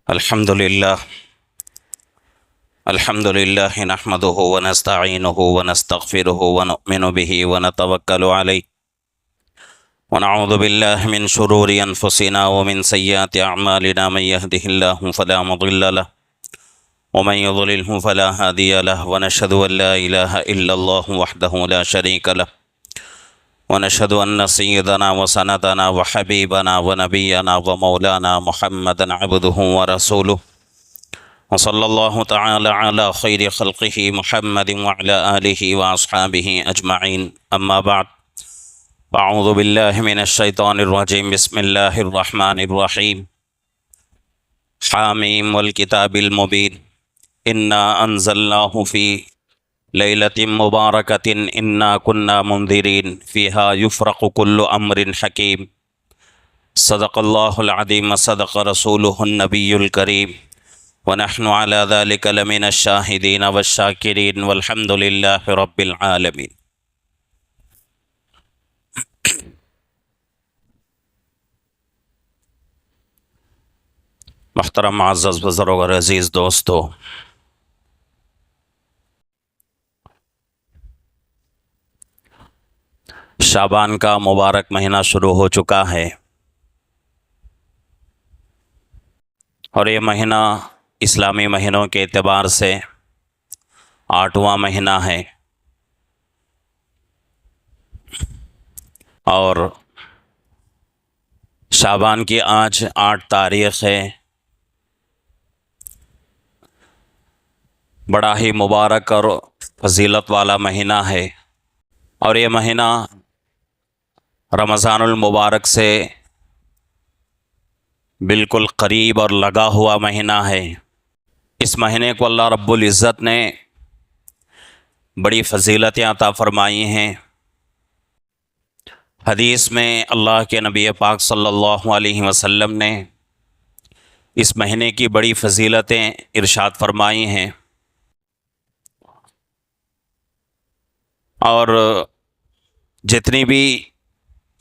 الحمد لله نحمده ونستعينه ونستغفره ونؤمن به ونتوكل عليه ونعوذ بالله من شرور أنفسنا ومن سيئات أعمالنا من يهده الله فلا مضل له ومن يضلله فلا هادي له ونشهد أن لا إله إلا الله وحده لا شريك له ونشهد أن سيدنا وسندنا وحبيبنا ونبينا ومولانا محمدا عبده ورسوله وصلى الله تعالى على خير خلقه محمد وعلى آله وأصحابه أجمعين أما بعد أعوذ بالله من الشيطان الرجيم بسم الله الرحمن الرحيم حاميم والكتاب المبين إنا أنزلناه في ليلة مباركة إنا كنا منذرين فيها يفرق كل أمر حكيم صدق الله العظيم صدق رسوله النبي الكريم ونحن على ذلك لمن الشاهدين والشاكرين والحمد لله رب العالمين۔ محترم معزز بزرگ اور عزیز دوستو، شعبان کا مبارک مہینہ شروع ہو چکا ہے اور یہ مہینہ اسلامی مہینوں کے اعتبار سے 8واں مہینہ ہے اور شعبان کی آج 8 تاریخ ہے۔ بڑا ہی مبارک اور فضیلت والا مہینہ ہے اور یہ مہینہ رمضان المبارک سے بالکل قریب اور لگا ہوا مہینہ ہے۔ اس مہینے کو اللہ رب العزت نے بڑی فضیلتیں عطا فرمائی ہیں۔ حدیث میں اللہ کے نبی پاک صلی اللہ علیہ وسلم نے اس مہینے کی بڑی فضیلتیں ارشاد فرمائی ہیں اور جتنی بھی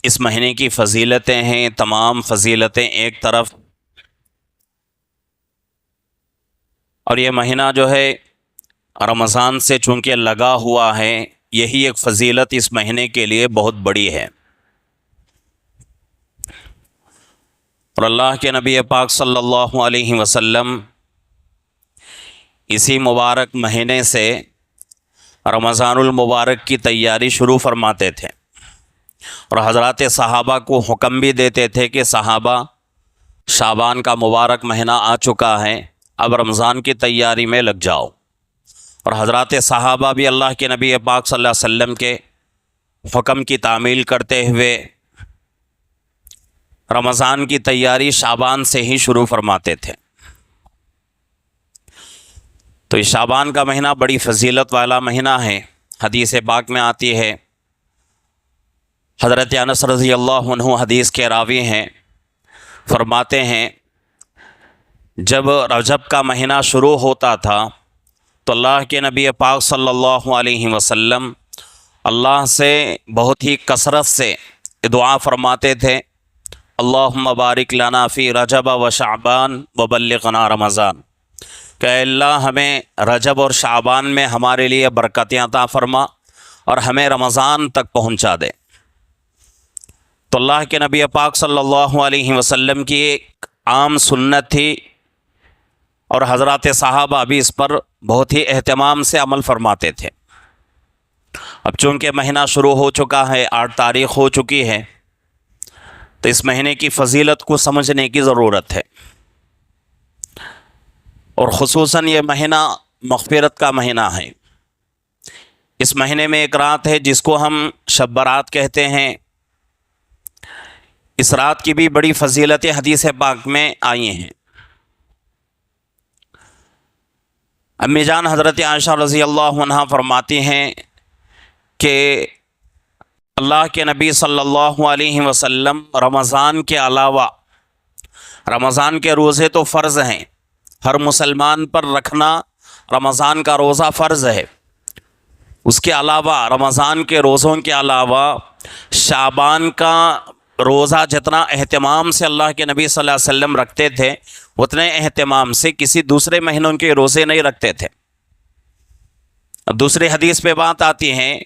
اس مہینے کی فضیلتیں ہیں تمام فضیلتیں ایک طرف، اور یہ مہینہ جو ہے رمضان سے چونکہ لگا ہوا ہے، یہی ایک فضیلت اس مہینے کے لیے بہت بڑی ہے۔ اور اللہ کے نبی پاک صلی اللہ علیہ وسلم اسی مبارک مہینے سے رمضان المبارک کی تیاری شروع فرماتے تھے اور حضرات صحابہ کو حکم بھی دیتے تھے کہ صحابہ شعبان کا مبارک مہینہ آ چکا ہے، اب رمضان کی تیاری میں لگ جاؤ۔ اور حضرات صحابہ بھی اللہ کے نبی پاک صلی اللہ علیہ وسلم کے حکم کی تعمیل کرتے ہوئے رمضان کی تیاری شعبان سے ہی شروع فرماتے تھے۔ تو یہ شعبان کا مہینہ بڑی فضیلت والا مہینہ ہے۔ حدیث پاک میں آتی ہے، حضرت انس رضی اللہ عنہ حدیث کے راوی ہیں، فرماتے ہیں جب رجب کا مہینہ شروع ہوتا تھا تو اللہ کے نبی پاک صلی اللہ علیہ وسلم اللہ سے بہت ہی کثرت سے دعا فرماتے تھے، اللہم بارک لنا فی رجب و شعبان وبلغنا رمضان، کہ اے اللہ ہمیں رجب اور شعبان میں ہمارے لیے برکتیں عطا فرما اور ہمیں رمضان تک پہنچا دے۔ تو اللہ کے نبی پاک صلی اللہ علیہ وسلم کی ایک عام سنت تھی اور حضرات صحابہ بھی اس پر بہت ہی اہتمام سے عمل فرماتے تھے۔ اب چونکہ مہینہ شروع ہو چکا ہے، 8 تاریخ ہو چکی ہے، تو اس مہینے کی فضیلت کو سمجھنے کی ضرورت ہے، اور خصوصاً یہ مہینہ مغفرت کا مہینہ ہے۔ اس مہینے میں ایک رات ہے جس کو ہم شب برات کہتے ہیں۔ اس رات کی بھی بڑی فضیلتیں حدیث پاک میں آئی ہیں۔ امی جان حضرت عائشہ رضی اللہ عنہ فرماتی ہیں کہ اللہ کے نبی صلی اللہ علیہ وسلم رمضان کے علاوہ، رمضان کے روزے تو فرض ہیں، ہر مسلمان پر رکھنا رمضان کا روزہ فرض ہے، اس کے علاوہ رمضان کے روزوں کے علاوہ شعبان کا روزہ جتنا اہتمام سے اللہ کے نبی صلی اللہ علیہ وسلم رکھتے تھے اتنے اہتمام سے کسی دوسرے مہینوں کے روزے نہیں رکھتے تھے۔ دوسری حدیث پہ بات آتی ہے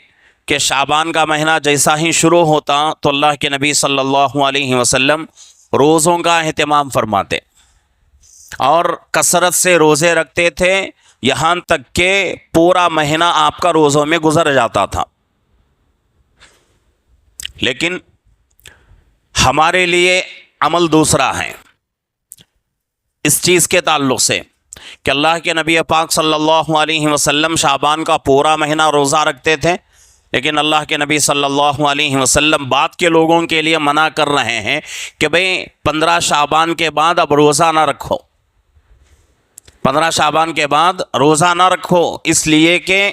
کہ شعبان کا مہینہ جیسا ہی شروع ہوتا تو اللہ کے نبی صلی اللہ علیہ وسلم روزوں کا اہتمام فرماتے اور کثرت سے روزے رکھتے تھے، یہاں تک کہ پورا مہینہ آپ کا روزوں میں گزر جاتا تھا۔ لیکن ہمارے لیے عمل دوسرا ہے اس چیز کے تعلق سے کہ اللہ کے نبی پاک صلی اللہ علیہ وسلم شعبان کا پورا مہینہ روزہ رکھتے تھے، لیکن اللہ کے نبی صلی اللہ علیہ وسلم بعد کے لوگوں کے لیے منع کر رہے ہیں کہ بھئی 15 شعبان کے بعد اب روزہ نہ رکھو، 15 شعبان کے بعد روزہ نہ رکھو، اس لیے کہ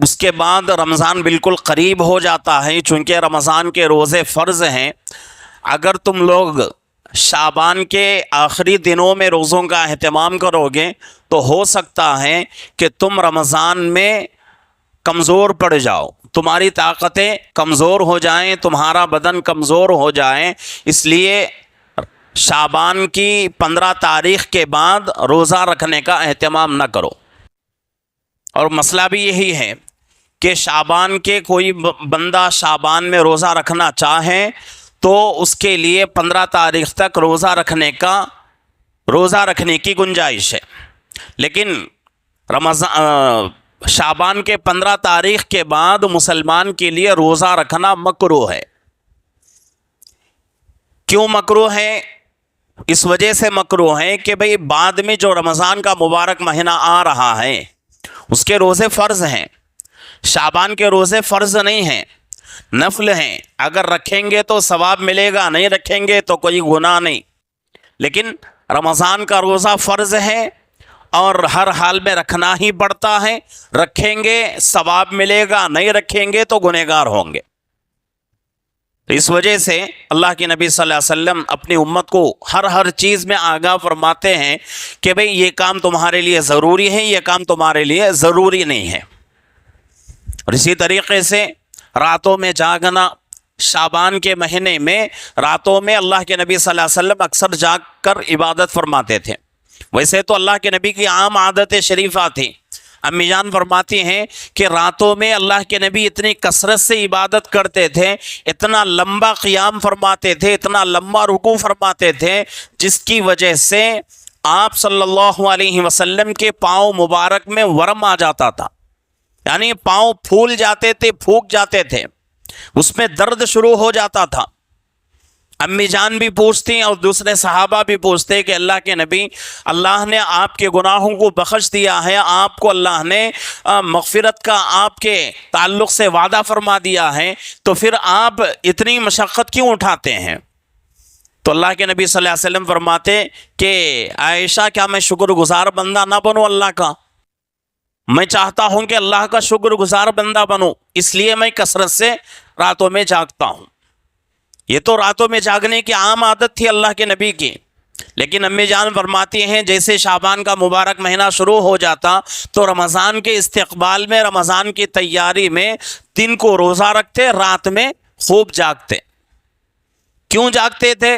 اس کے بعد رمضان بالکل قریب ہو جاتا ہے، چونکہ رمضان کے روزے فرض ہیں۔ اگر تم لوگ شعبان کے آخری دنوں میں روزوں کا اہتمام کرو گے تو ہو سکتا ہے کہ تم رمضان میں کمزور پڑ جاؤ، تمہاری طاقتیں کمزور ہو جائیں، تمہارا بدن کمزور ہو جائیں، اس لیے شعبان کی 15 تاریخ کے بعد روزہ رکھنے کا اہتمام نہ کرو۔ اور مسئلہ بھی یہی ہے کہ شعبان کے کوئی بندہ شعبان میں روزہ رکھنا چاہے تو اس کے لیے 15 تاریخ تک روزہ رکھنے کی گنجائش ہے، لیکن شعبان کے 15 تاریخ کے بعد مسلمان کے لیے روزہ رکھنا مکروہ ہے۔ کیوں مکروہ ہے؟ اس وجہ سے مکروہ ہے کہ بھئی بعد میں جو رمضان کا مبارک مہینہ آ رہا ہے اس کے روزے فرض ہیں، شعبان کے روزے فرض نہیں ہیں، نفل ہیں، اگر رکھیں گے تو ثواب ملے گا، نہیں رکھیں گے تو کوئی گناہ نہیں۔ لیکن رمضان کا روزہ فرض ہے اور ہر حال میں رکھنا ہی پڑتا ہے، رکھیں گے ثواب ملے گا، نہیں رکھیں گے تو گنہگار ہوں گے۔ اس وجہ سے اللہ کے نبی صلی اللہ علیہ وسلم اپنی امت کو ہر چیز میں آگاہ فرماتے ہیں کہ بھئی یہ کام تمہارے لیے ضروری ہے، یہ کام تمہارے لیے ضروری نہیں ہے۔ اور اسی طریقے سے راتوں میں جاگنا، شعبان کے مہینے میں راتوں میں اللہ کے نبی صلی اللہ علیہ وسلم اکثر جاگ کر عبادت فرماتے تھے۔ ویسے تو اللہ کے نبی کی عام عادت شریفہ تھی۔ امی جان فرماتی ہیں کہ راتوں میں اللہ کے نبی اتنی کثرت سے عبادت کرتے تھے، اتنا لمبا قیام فرماتے تھے، اتنا لمبا رکوع فرماتے تھے، جس کی وجہ سے آپ صلی اللہ علیہ وسلم کے پاؤں مبارک میں ورم آ جاتا تھا، یعنی پاؤں پھول جاتے تھے، پھوک جاتے تھے، اس میں درد شروع ہو جاتا تھا۔ امی جان بھی پوچھتی اور دوسرے صحابہ بھی پوچھتے کہ اللہ کے نبی، اللہ نے آپ کے گناہوں کو بخش دیا ہے، آپ کو اللہ نے مغفرت کا آپ کے تعلق سے وعدہ فرما دیا ہے، تو پھر آپ اتنی مشقت کیوں اٹھاتے ہیں؟ تو اللہ کے نبی صلی اللہ علیہ وسلم فرماتے کہ عائشہ، کیا میں شکر گزار بندہ نہ بنوں اللہ کا؟ میں چاہتا ہوں کہ اللہ کا شکر گزار بندہ بنوں، اس لیے میں کثرت سے راتوں میں جاگتا ہوں۔ یہ تو راتوں میں جاگنے کی عام عادت تھی اللہ کے نبی کی، لیکن امی جان فرماتی ہیں جیسے شعبان کا مبارک مہینہ شروع ہو جاتا تو رمضان کے استقبال میں، رمضان کی تیاری میں دن کو روزہ رکھتے، رات میں خوب جاگتے۔ کیوں جاگتے تھے؟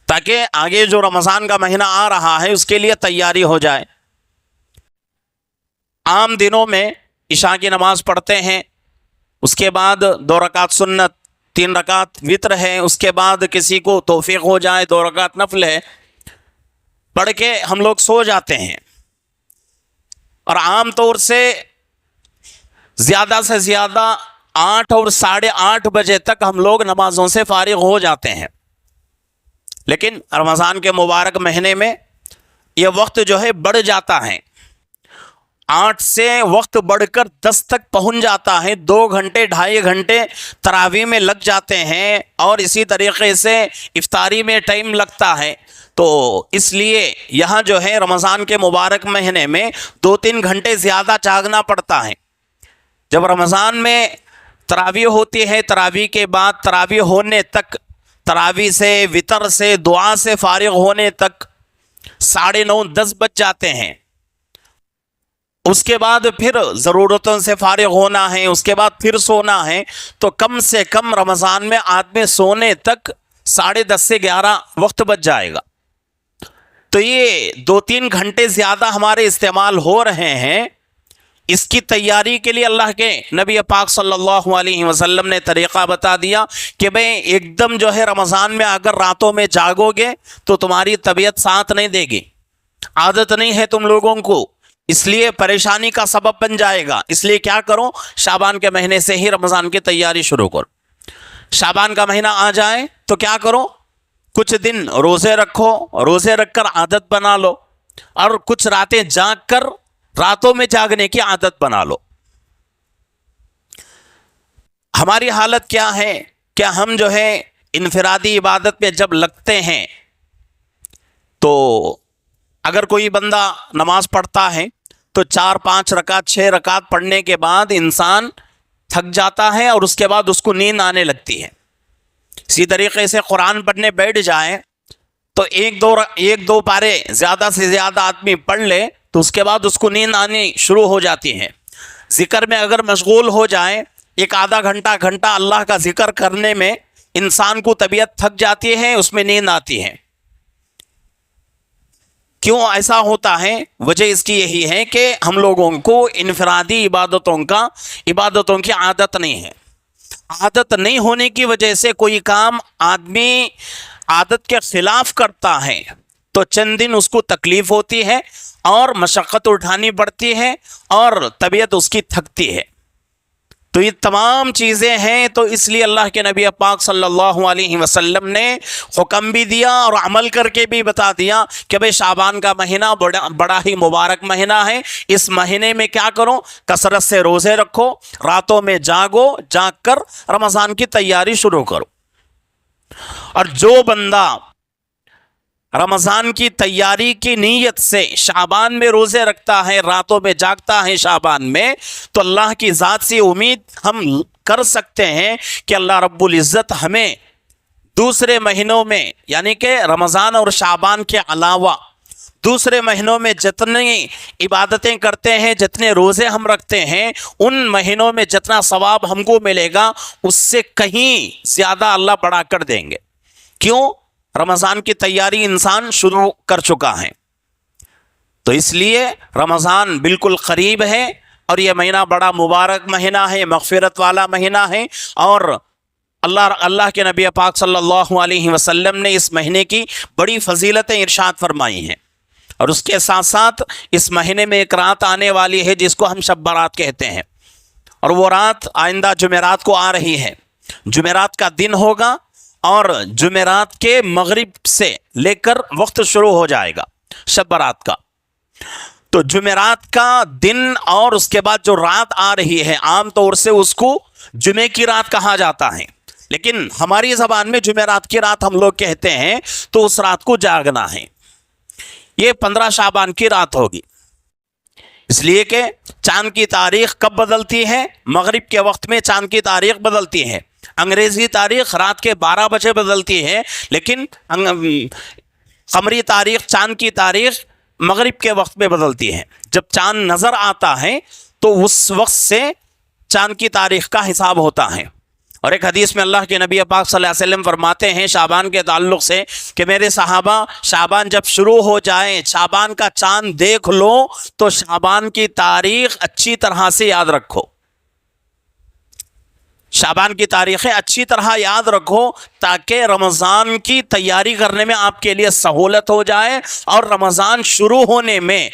تاکہ آگے جو رمضان کا مہینہ آ رہا ہے اس کے لیے تیاری ہو جائے۔ عام دنوں میں عشاء کی نماز پڑھتے ہیں، اس کے بعد 2 رکعت سنت، 3 رکعت وتر ہے، اس کے بعد کسی کو توفیق ہو جائے 2 رکعت نفل ہے، پڑھ کے ہم لوگ سو جاتے ہیں۔ اور عام طور سے زیادہ 8 اور 8:30 بجے تک ہم لوگ نمازوں سے فارغ ہو جاتے ہیں، لیکن رمضان کے مبارک مہینے میں یہ وقت جو ہے بڑھ جاتا ہے، 8 سے وقت بڑھ کر 10 تک پہنچ جاتا ہے، 2 گھنٹے 2.5 گھنٹے تراویح میں لگ جاتے ہیں، اور اسی طریقے سے افطاری میں ٹائم لگتا ہے۔ تو اس لیے یہاں جو ہے رمضان کے مبارک مہینے میں 2-3 گھنٹے زیادہ جاگنا پڑتا ہے۔ جب رمضان میں تراویح ہوتی ہے، تراویح کے بعد تراویح ہونے تک، تراویح سے، وطر سے، دعا سے فارغ ہونے تک 9:30 10 بج جاتے ہیں۔ اس کے بعد پھر ضرورتوں سے فارغ ہونا ہے، اس کے بعد پھر سونا ہے، تو کم سے کم رمضان میں آدمی سونے تک 10:30 سے 11 وقت بچ جائے گا۔ تو یہ 2-3 گھنٹے زیادہ ہمارے استعمال ہو رہے ہیں، اس کی تیاری کے لیے اللہ کے نبی پاک صلی اللہ علیہ وسلم نے طریقہ بتا دیا کہ بھئی ایک دم جو ہے رمضان میں اگر راتوں میں جاگو گے تو تمہاری طبیعت ساتھ نہیں دے گی، عادت نہیں ہے تم لوگوں کو، اس لیے پریشانی کا سبب بن جائے گا۔ اس لیے کیا کرو، شعبان کے مہینے سے ہی رمضان کی تیاری شروع کرو۔ شعبان کا مہینہ آ جائے تو کیا کرو، کچھ دن روزے رکھو، روزے رکھ کر عادت بنا لو، اور کچھ راتیں جاگ کر راتوں میں جاگنے کی عادت بنا لو۔ ہماری حالت کیا ہے کہ ہم جو ہے انفرادی عبادت میں جب لگتے ہیں تو اگر کوئی بندہ نماز پڑھتا ہے تو 4-5 رکعت 6 رکعت پڑھنے کے بعد انسان تھک جاتا ہے اور اس کے بعد اس کو نیند آنے لگتی ہے۔ اسی طریقے سے قرآن پڑھنے بیٹھ جائیں تو ایک دو پارے زیادہ سے زیادہ آدمی پڑھ لے تو اس کے بعد اس کو نیند آنی شروع ہو جاتی ہے۔ ذکر میں اگر مشغول ہو جائیں، ایک آدھا گھنٹہ اللہ کا ذکر کرنے میں انسان کو طبیعت تھک جاتی ہے، اس میں نیند آتی ہے۔ کیوں ایسا ہوتا ہے؟ وجہ اس کی یہی ہے کہ ہم لوگوں کو انفرادی عبادتوں کی عادت نہیں ہے۔ عادت نہیں ہونے کی وجہ سے کوئی کام آدمی عادت کے خلاف کرتا ہے تو چند دن اس کو تکلیف ہوتی ہے اور مشقت اٹھانی پڑتی ہے اور طبیعت اس کی تھکتی ہے۔ تو یہ تمام چیزیں ہیں، تو اس لیے اللہ کے نبی پاک صلی اللہ علیہ وسلم نے حکم بھی دیا اور عمل کر کے بھی بتا دیا کہ بھئی شعبان کا مہینہ بڑا ہی مبارک مہینہ ہے، اس مہینے میں کیا کرو، کثرت سے روزے رکھو، راتوں میں جاگو، جاگ کر رمضان کی تیاری شروع کرو۔ اور جو بندہ رمضان کی تیاری کی نیت سے شعبان میں روزے رکھتا ہے، راتوں میں جاگتا ہے شعبان میں، تو اللہ کی ذات سے امید ہم کر سکتے ہیں کہ اللہ رب العزت ہمیں دوسرے مہینوں میں، یعنی کہ رمضان اور شعبان کے علاوہ دوسرے مہینوں میں جتنی عبادتیں کرتے ہیں، جتنے روزے ہم رکھتے ہیں، ان مہینوں میں جتنا ثواب ہم کو ملے گا اس سے کہیں زیادہ اللہ بڑھا کر دیں گے۔ کیوں؟ رمضان کی تیاری انسان شروع کر چکا ہے۔ تو اس لیے رمضان بالکل قریب ہے اور یہ مہینہ بڑا مبارک مہینہ ہے، مغفرت والا مہینہ ہے، اور اللہ کے نبی پاک صلی اللہ علیہ وسلم نے اس مہینے کی بڑی فضیلتیں ارشاد فرمائی ہیں۔ اور اس کے ساتھ ساتھ اس مہینے میں ایک رات آنے والی ہے جس کو ہم شب برات کہتے ہیں، اور وہ رات آئندہ جمعرات کو آ رہی ہے۔ جمعرات کا دن ہوگا اور جمعرات کے مغرب سے لے کر وقت شروع ہو جائے گا شب برات کا۔ تو جمعرات کا دن اور اس کے بعد جو رات آ رہی ہے، عام طور سے اس کو جمعے کی رات کہا جاتا ہے، لیکن ہماری زبان میں جمعرات کی رات ہم لوگ کہتے ہیں، تو اس رات کو جاگنا ہے۔ یہ 15 شعبان کی رات ہوگی، اس لیے کہ چاند کی تاریخ کب بدلتی ہے؟ مغرب کے وقت میں چاند کی تاریخ بدلتی ہے۔ انگریزی تاریخ رات کے 12 بجے بدلتی ہے، لیکن قمری تاریخ، چاند کی تاریخ مغرب کے وقت میں بدلتی ہے۔ جب چاند نظر آتا ہے تو اس وقت سے چاند کی تاریخ کا حساب ہوتا ہے۔ اور ایک حدیث میں اللہ کے نبی پاک صلی اللہ علیہ وسلم فرماتے ہیں شعبان کے تعلق سے کہ میرے صحابہ، شعبان جب شروع ہو جائے، شعبان کا چاند دیکھ لو تو شعبان کی تاریخ اچھی طرح سے یاد رکھو، شعبان کی تاریخیں اچھی طرح یاد رکھو، تاکہ رمضان کی تیاری کرنے میں آپ کے لیے سہولت ہو جائے، اور رمضان شروع ہونے میں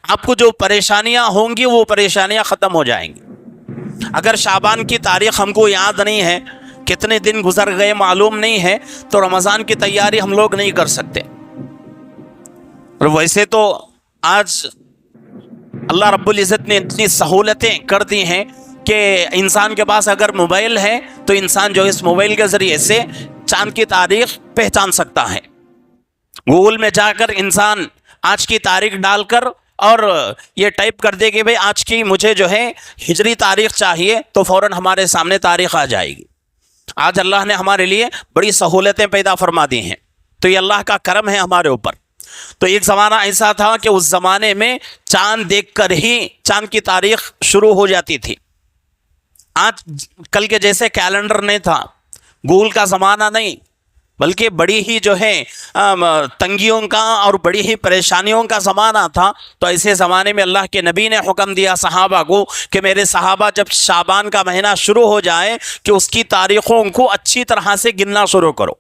آپ کو جو پریشانیاں ہوں گی وہ پریشانیاں ختم ہو جائیں گی۔ اگر شعبان کی تاریخ ہم کو یاد نہیں ہے، کتنے دن گزر گئے معلوم نہیں ہے، تو رمضان کی تیاری ہم لوگ نہیں کر سکتے۔ اور ویسے تو آج اللہ رب العزت نے اتنی سہولتیں کر دی ہیں کہ انسان کے پاس اگر موبائل ہے تو انسان جو اس موبائل کے ذریعے سے چاند کی تاریخ پہچان سکتا ہے۔ گوگل میں جا کر انسان آج کی تاریخ ڈال کر اور یہ ٹائپ کر دے کہ بھئی آج کی مجھے جو ہے ہجری تاریخ چاہیے، تو فوراً ہمارے سامنے تاریخ آ جائے گی۔ آج اللہ نے ہمارے لیے بڑی سہولتیں پیدا فرما دی ہیں، تو یہ اللہ کا کرم ہے ہمارے اوپر۔ تو ایک زمانہ ایسا تھا کہ اس زمانے میں چاند دیکھ کر ہی چاند کی تاریخ شروع ہو جاتی تھی. آج کل کے جیسے کیلنڈر نہیں تھا، گوگل کا زمانہ نہیں، بلکہ بڑی ہی جو ہے تنگیوں کا اور بڑی ہی پریشانیوں کا زمانہ تھا. تو ایسے زمانے میں اللہ کے نبی نے حکم دیا صحابہ کو کہ میرے صحابہ جب شعبان کا مہینہ شروع ہو جائے کہ اس کی تاریخوں کو اچھی طرح سے گننا شروع کرو.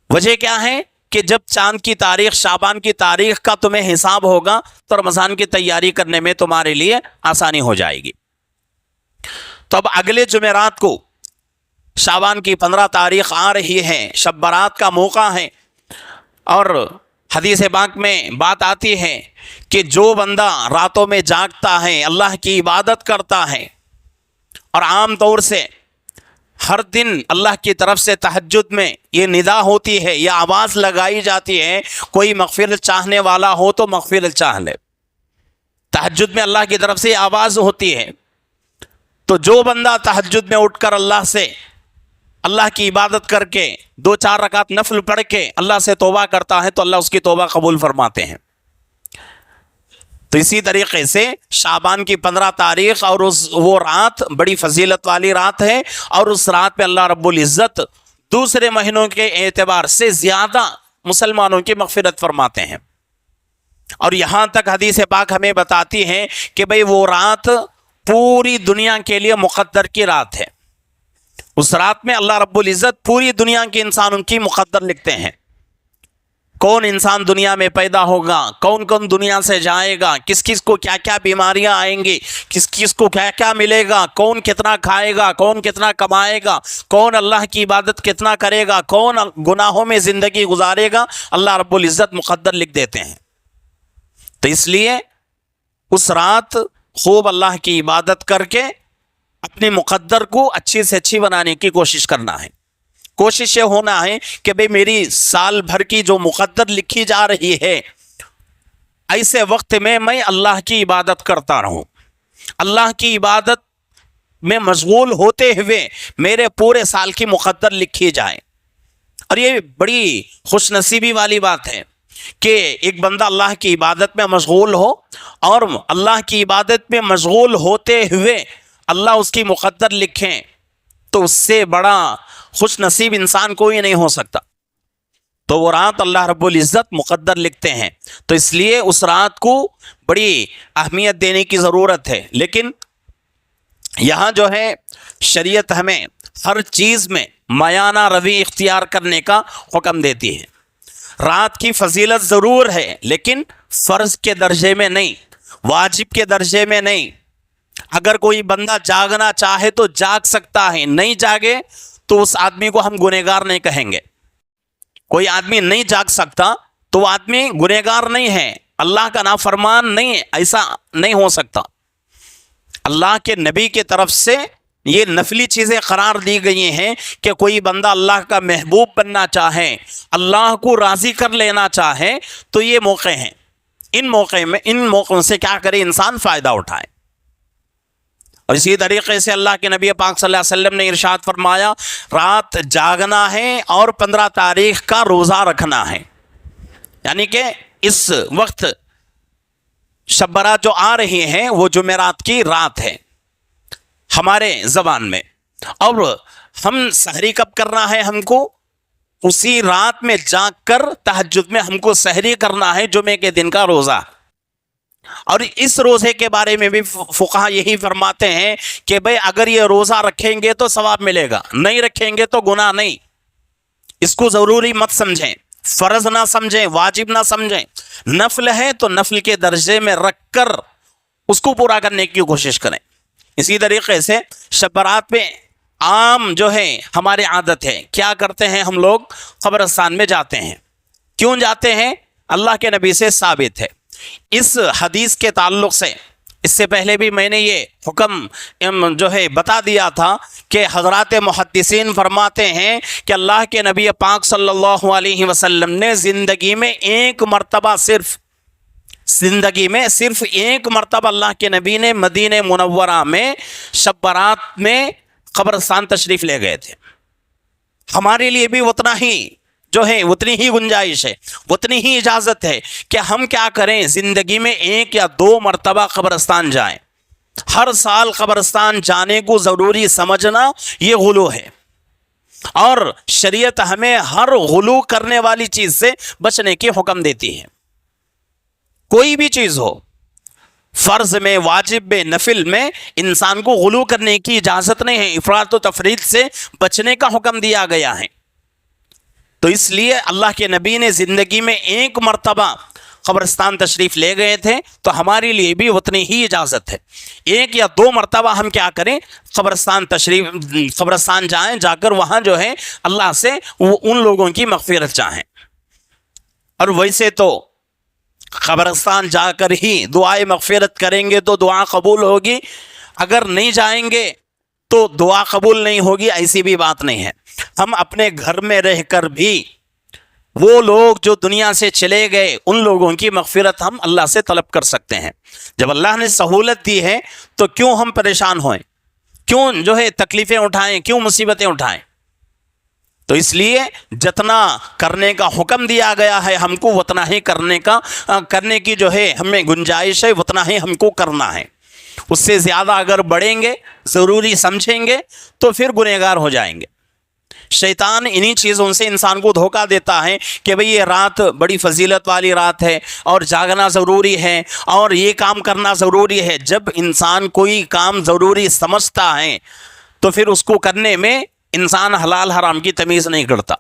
وجہ کیا ہے کہ جب چاند کی تاریخ، شعبان کی تاریخ کا تمہیں حساب ہوگا تو رمضان کی تیاری کرنے میں تمہارے لیے آسانی ہو جائے گی. تو اب اگلے جمعرات کو شعبان کی 15 تاریخ آ رہی ہے، شب برات کا موقع ہے، اور حدیث پاک میں بات آتی ہے کہ جو بندہ راتوں میں جاگتا ہے، اللہ کی عبادت کرتا ہے، اور عام طور سے ہر دن اللہ کی طرف سے تہجد میں یہ ندا ہوتی ہے، یہ آواز لگائی جاتی ہے، کوئی مغفرت چاہنے والا ہو تو مغفرت چاہ لے. تہجد میں اللہ کی طرف سے آواز ہوتی ہے. تو جو بندہ تہجد میں اٹھ کر اللہ سے، اللہ کی عبادت کر کے 2-4 رکعت نفل پڑھ کے اللہ سے توبہ کرتا ہے تو اللہ اس کی توبہ قبول فرماتے ہیں. تو اسی طریقے سے شعبان کی 15 تاریخ اور وہ رات بڑی فضیلت والی رات ہے، اور اس رات پہ اللہ رب العزت دوسرے مہینوں کے اعتبار سے زیادہ مسلمانوں کی مغفرت فرماتے ہیں. اور یہاں تک حدیث پاک ہمیں بتاتی ہے کہ بھئی وہ رات پوری دنیا کے لیے مقدر کی رات ہے. اس رات میں اللہ رب العزت پوری دنیا کے انسانوں کی مقدر لکھتے ہیں. کون انسان دنیا میں پیدا ہوگا، کون کون دنیا سے جائے گا، کس کس کو کیا کیا بیماریاں آئیں گی، کس کس کو کیا کیا ملے گا، کون کتنا کھائے گا، کون کتنا کمائے گا، کون اللہ کی عبادت کتنا کرے گا، کون گناہوں میں زندگی گزارے گا، اللہ رب العزت مقدر لکھ دیتے ہیں. تو اس لیے اس رات خوب اللہ کی عبادت کر کے اپنے مقدر کو اچھی سے اچھی بنانے کی کوشش کرنا ہے. کوشش یہ ہونا ہے کہ بھئی میری سال بھر کی جو مقدر لکھی جا رہی ہے، ایسے وقت میں اللہ کی عبادت کرتا رہوں، اللہ کی عبادت میں مشغول ہوتے ہوئے میرے پورے سال کی مقدر لکھی جائے. اور یہ بڑی خوش نصیبی والی بات ہے کہ ایک بندہ اللہ کی عبادت میں مشغول ہو، اور اللہ کی عبادت میں مشغول ہوتے ہوئے اللہ اس کی مقدر لکھیں، تو اس سے بڑا خوش نصیب انسان کوئی نہیں ہو سکتا. تو وہ رات اللہ رب العزت مقدر لکھتے ہیں. تو اس لیے اس رات کو بڑی اہمیت دینے کی ضرورت ہے. لیکن یہاں جو ہے شریعت ہمیں ہر چیز میں میانہ روی اختیار کرنے کا حکم دیتی ہے. رات کی فضیلت ضرور ہے، لیکن فرض کے درجے میں نہیں، واجب کے درجے میں نہیں. اگر کوئی بندہ جاگنا چاہے تو جاگ سکتا ہے، نہیں جاگے تو اس آدمی کو ہم گنہگار نہیں کہیں گے. کوئی آدمی نہیں جاگ سکتا تو وہ آدمی گنہگار نہیں ہے، اللہ کا نافرمان نہیں ہے، ایسا نہیں ہو سکتا. اللہ کے نبی کی طرف سے یہ نفلی چیزیں قرار دی گئی ہیں کہ کوئی بندہ اللہ کا محبوب بننا چاہے، اللہ کو راضی کر لینا چاہے تو یہ موقع ہیں. ان موقعوں سے کیا کرے انسان؟ فائدہ اٹھائے. اور اسی طریقے سے اللہ کے نبی پاک صلی اللہ علیہ وسلم نے ارشاد فرمایا رات جاگنا ہے اور 15 تاریخ کا روزہ رکھنا ہے. یعنی کہ اس وقت شب برات جو آ رہی ہیں وہ جمعرات کی رات ہے ہمارے زبان میں، اور ہم سحری کب کرنا ہے؟ ہم کو اسی رات میں جاگ کر تہجد میں ہم کو سحری کرنا ہے جمعے کے دن کا روزہ. اور اس روزے کے بارے میں بھی فقہا یہی فرماتے ہیں کہ بھئی اگر یہ روزہ رکھیں گے تو ثواب ملے گا، نہیں رکھیں گے تو گناہ نہیں. اس کو ضروری مت سمجھیں، فرض نہ سمجھیں، واجب نہ سمجھیں. نفل ہے تو نفل کے درجے میں رکھ کر اس کو پورا کرنے کی کوشش کریں. اسی طریقے سے شب برات میں عام جو ہے ہماری عادت ہے، کیا کرتے ہیں ہم لوگ؟ قبرستان میں جاتے ہیں. کیوں جاتے ہیں؟ اللہ کے نبی سے ثابت ہے. اس حدیث کے تعلق سے اس سے پہلے بھی میں نے یہ حکم جو ہے بتا دیا تھا کہ حضرات محدثین فرماتے ہیں کہ اللہ کے نبی پاک صلی اللہ علیہ وسلم نے زندگی میں ایک مرتبہ اللہ کے نبی نے مدینہ منورہ میں شب برات میں قبرستان تشریف لے گئے تھے. ہمارے لیے بھی اتنا ہی جو ہے اتنی ہی گنجائش ہے، اتنی ہی اجازت ہے کہ ہم کیا کریں، زندگی میں 1 یا 2 مرتبہ قبرستان جائیں۔ ہر سال قبرستان جانے کو ضروری سمجھنا یہ غلو ہے، اور شریعت ہمیں ہر غلو کرنے والی چیز سے بچنے کی حکم دیتی ہے۔ کوئی بھی چیز ہو، فرض میں، واجب میں، نفل میں، انسان کو غلو کرنے کی اجازت نہیں ہے، افراط و تفریط سے بچنے کا حکم دیا گیا ہے۔ تو اس لیے اللہ کے نبی نے زندگی میں 1 مرتبہ قبرستان تشریف لے گئے تھے، تو ہمارے لیے بھی اتنی ہی اجازت ہے، 1 یا 2 مرتبہ ہم کیا کریں، قبرستان جائیں، جا کر وہاں جو ہے اللہ سے ان لوگوں کی مغفرت چاہیں۔ اور ویسے تو قبرستان جا کر ہی دعائے مغفرت کریں گے تو دعا قبول ہوگی، اگر نہیں جائیں گے تو دعا قبول نہیں ہوگی، ایسی بھی بات نہیں ہے۔ ہم اپنے گھر میں رہ کر بھی وہ لوگ جو دنیا سے چلے گئے ان لوگوں کی مغفرت ہم اللہ سے طلب کر سکتے ہیں۔ جب اللہ نے سہولت دی ہے تو کیوں ہم پریشان ہوئیں، کیوں جو ہے تکلیفیں اٹھائیں، کیوں مصیبتیں اٹھائیں؟ تو اس لیے جتنا کرنے کا حکم دیا گیا ہے ہم کو اتنا ہی کرنے کی جو ہے ہمیں گنجائش ہے، اتنا ہی ہم کو کرنا ہے۔ اس سے زیادہ اگر بڑھیں گے، ضروری سمجھیں گے تو پھر گنہگار ہو جائیں گے۔ شیطان انہی چیزوں سے انسان کو دھوکہ دیتا ہے کہ بھئی یہ رات بڑی فضیلت والی رات ہے اور جاگنا ضروری ہے اور یہ کام کرنا ضروری ہے۔ جب انسان کوئی کام ضروری سمجھتا ہے تو پھر اس کو کرنے میں انسان حلال حرام کی تمیز نہیں کرتا،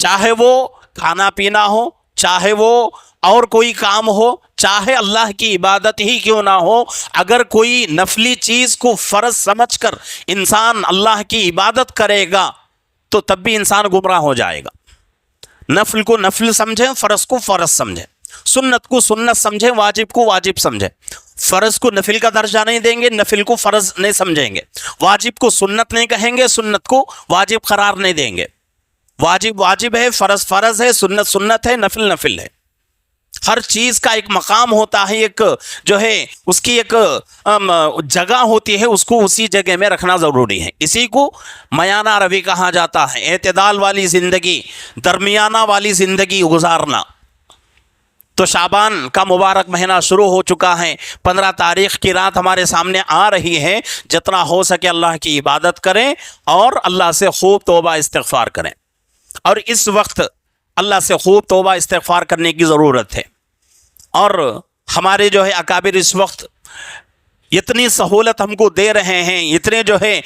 چاہے وہ کھانا پینا ہو، چاہے وہ اور کوئی کام ہو، چاہے اللہ کی عبادت ہی کیوں نہ ہو۔ اگر کوئی نفلی چیز کو فرض سمجھ کر انسان اللہ کی عبادت کرے گا تو تب بھی انسان گمراہ ہو جائے گا۔ نفل کو نفل سمجھیں، فرض کو فرض سمجھیں، سنت کو سنت سمجھیں، واجب کو واجب سمجھیں۔ فرض کو نفل کا درجہ نہیں دیں گے، نفل کو فرض نہیں سمجھیں گے، واجب کو سنت نہیں کہیں گے، سنت کو واجب قرار نہیں دیں گے۔ واجب واجب ہے، فرض فرض ہے، سنت سنت ہے، نفل نفل ہے۔ ہر چیز کا ایک مقام ہوتا ہے، ایک جو ہے اس کی ایک جگہ ہوتی ہے، اس کو اسی جگہ میں رکھنا ضروری ہے۔ اسی کو میانہ روی کہا جاتا ہے، اعتدال والی زندگی، درمیانہ والی زندگی گزارنا۔ تو شعبان کا مبارک مہینہ شروع ہو چکا ہے، 15 تاریخ کی رات ہمارے سامنے آ رہی ہے۔ جتنا ہو سکے اللہ کی عبادت کریں اور اللہ سے خوب توبہ استغفار کریں، اور اس وقت اللہ سے خوب توبہ استغفار کرنے کی ضرورت ہے۔ اور ہمارے جو ہے اکابر اس وقت اتنی سہولت ہم کو دے رہے ہیں، اتنے جو ہے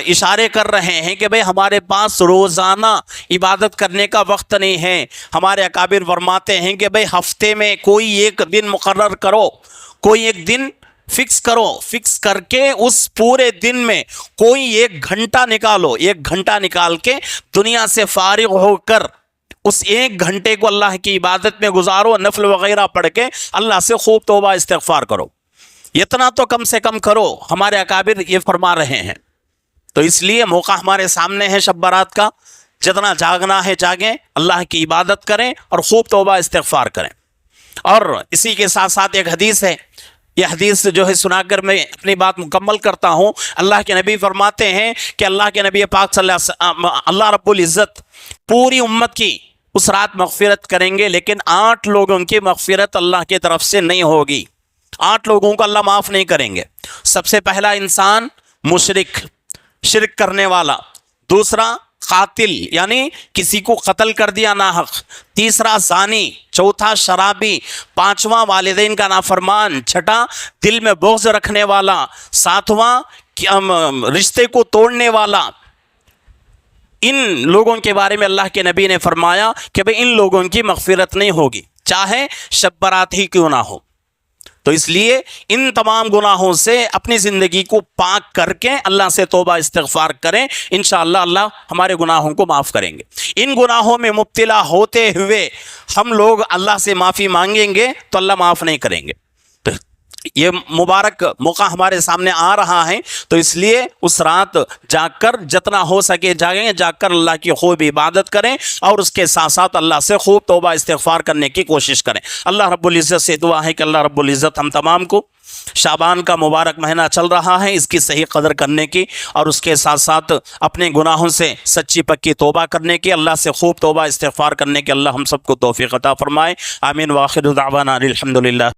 اشارے کر رہے ہیں کہ بھئی ہمارے پاس روزانہ عبادت کرنے کا وقت نہیں ہے۔ ہمارے اکابر فرماتے ہیں کہ بھئی ہفتے میں کوئی ایک دن مقرر کرو، کوئی ایک دن فکس کرو، فکس کر کے اس پورے دن میں کوئی 1 گھنٹہ نکالو، 1 گھنٹہ نکال کے دنیا سے فارغ ہو کر اس 1 گھنٹے کو اللہ کی عبادت میں گزارو، نفل وغیرہ پڑھ کے اللہ سے خوب توبہ استغفار کرو۔ اتنا تو کم سے کم کرو، ہمارے اکابر یہ فرما رہے ہیں۔ تو اس لیے موقع ہمارے سامنے ہے شب برات کا، جتنا جاگنا ہے جاگیں، اللہ کی عبادت کریں اور خوب توبہ استغفار کریں۔ اور اسی کے ساتھ ساتھ ایک حدیث ہے، یہ حدیث جو ہے سنا کر میں اپنی بات مکمل کرتا ہوں۔ اللہ کے نبی فرماتے ہیں کہ اللہ کے نبی پاک صلی اللہ علیہ وسلم، اللہ رب العزت پوری امت کی اس رات مغفرت کریں گے، لیکن 8 لوگوں کی مغفرت اللہ کی طرف سے نہیں ہوگی۔ 8 لوگوں کو اللہ معاف نہیں کریں گے۔ سب سے پہلا انسان مشرک، شرک کرنے والا، دوسرا قاتل یعنی کسی کو قتل کر دیا ناحق، تیسرا زانی، چوتھا شرابی، پانچواں والدین کا نافرمان، چھٹا دل میں بغض رکھنے والا، ساتواں رشتے کو توڑنے والا۔ ان لوگوں کے بارے میں اللہ کے نبی نے فرمایا کہ بھئی ان لوگوں کی مغفرت نہیں ہوگی، چاہے شب برات ہی کیوں نہ ہو۔ تو اس لیے ان تمام گناہوں سے اپنی زندگی کو پاک کر کے اللہ سے توبہ استغفار کریں، انشاءاللہ اللہ ہمارے گناہوں کو معاف کریں گے۔ ان گناہوں میں مبتلا ہوتے ہوئے ہم لوگ اللہ سے معافی مانگیں گے تو اللہ معاف نہیں کریں گے۔ تو یہ مبارک موقع ہمارے سامنے آ رہا ہے، تو اس لیے اس رات جاگ کر جتنا ہو سکے جاگیں، جاگ کر اللہ کی خوب عبادت کریں اور اس کے ساتھ ساتھ اللہ سے خوب توبہ استغفار کرنے کی کوشش کریں۔ اللہ رب العزت سے دعا ہے کہ اللہ رب العزت ہم تمام کو شعبان کا مبارک مہینہ چل رہا ہے، اس کی صحیح قدر کرنے کی اور اس کے ساتھ ساتھ اپنے گناہوں سے سچی پکی توبہ کرنے کی، اللہ سے خوب توبہ استغفار کرنے کی اللہ ہم سب کو توفیق عطا فرمائے۔ آمین۔ وآخر دعوانا الحمدللہ۔